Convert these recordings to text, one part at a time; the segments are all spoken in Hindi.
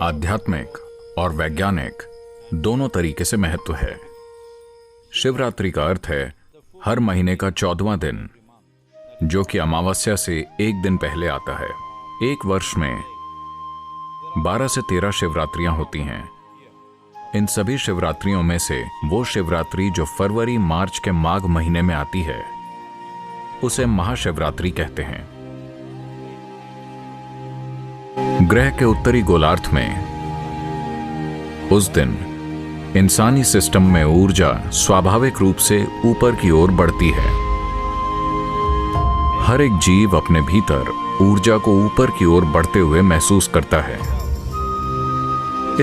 आध्यात्मिक और वैज्ञानिक दोनों तरीके से महत्व है। शिवरात्रि का अर्थ है हर महीने का 14वां दिन, जो कि अमावस्या से एक दिन पहले आता है। एक वर्ष में 12 से 13 शिवरात्रियां होती हैं। इन सभी शिवरात्रियों में से वो शिवरात्रि जो फरवरी मार्च के माघ महीने में आती है, उसे महाशिवरात्रि कहते हैं। ग्रह के उत्तरी गोलार्ध में उस दिन इंसानी सिस्टम में ऊर्जा स्वाभाविक रूप से ऊपर की ओर बढ़ती है। हर एक जीव अपने भीतर ऊर्जा को ऊपर की ओर बढ़ते हुए महसूस करता है।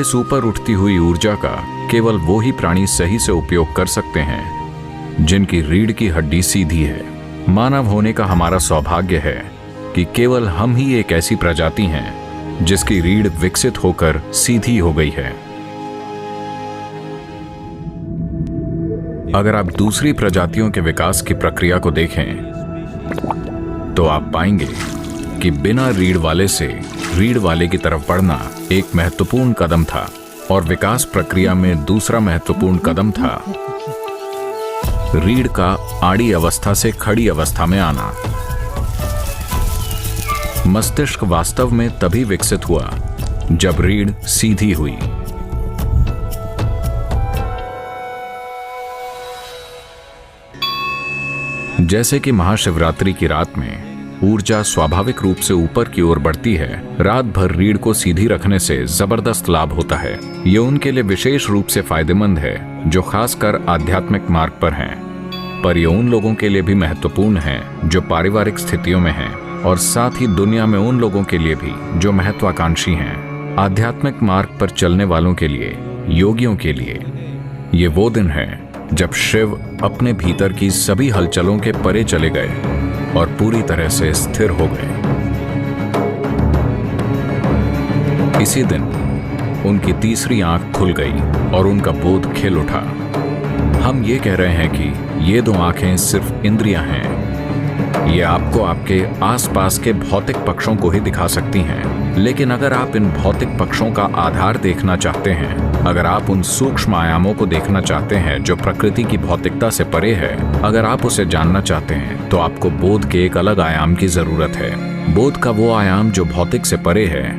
इस ऊपर उठती हुई ऊर्जा का केवल वो ही प्राणी सही से उपयोग कर सकते हैं जिनकी रीढ़ की हड्डी सीधी है। मानव होने का हमारा सौभाग्य है कि केवल हम ही एक ऐसी प्रजाति हैं जिसकी रीढ़ विकसित होकर सीधी हो गई है। अगर आप दूसरी प्रजातियों के विकास की प्रक्रिया को देखें तो आप पाएंगे कि बिना रीढ़ वाले से रीढ़ वाले की तरफ बढ़ना एक महत्वपूर्ण कदम था, और विकास प्रक्रिया में दूसरा महत्वपूर्ण कदम था रीढ़ का आड़ी अवस्था से खड़ी अवस्था में आना। मस्तिष्क वास्तव में तभी विकसित हुआ जब रीढ़ सीधी हुई। जैसे कि महाशिवरात्रि की रात में ऊर्जा स्वाभाविक रूप से ऊपर की ओर बढ़ती है, रात भर रीढ़ को सीधी रखने से जबरदस्त लाभ होता है। ये उनके लिए विशेष रूप से फायदेमंद है जो खासकर आध्यात्मिक मार्ग पर हैं, पर ये उन लोगों के लिए भी महत्वपूर्ण है जो पारिवारिक स्थितियों में हैं, और साथ ही दुनिया में उन लोगों के लिए भी जो महत्वाकांक्षी हैं। आध्यात्मिक मार्ग पर चलने वालों के लिए, योगियों के लिए ये वो दिन है जब शिव अपने भीतर की सभी हलचलों के परे चले गए और पूरी तरह से स्थिर हो गए। इसी दिन उनकी तीसरी आंख खुल गई और उनका बोध खिल उठा। हम ये कह रहे हैं कि ये दो आंखें सिर्फ इंद्रियां हैं। ये आपको आपके आसपास के भौतिक पक्षों को ही दिखा सकती हैं, लेकिन अगर आप इन भौतिक पक्षों का आधार देखना चाहते हैं, अगर आप उन सूक्ष्म आयामों को देखना चाहते हैं जो प्रकृति की भौतिकता से परे है, अगर आप उसे जानना चाहते हैं, तो आपको बोध के एक अलग आयाम की जरूरत है। बोध का वो आयाम जो भौतिक से परे है,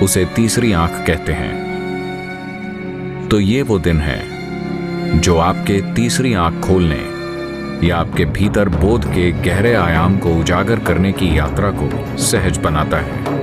उसे तीसरी आंख कहते हैं। तो ये वो दिन है जो आपके तीसरी आंख खोलने या आपके भीतर बोध के गहरे आयाम को उजागर करने की यात्रा को सहज बनाता है।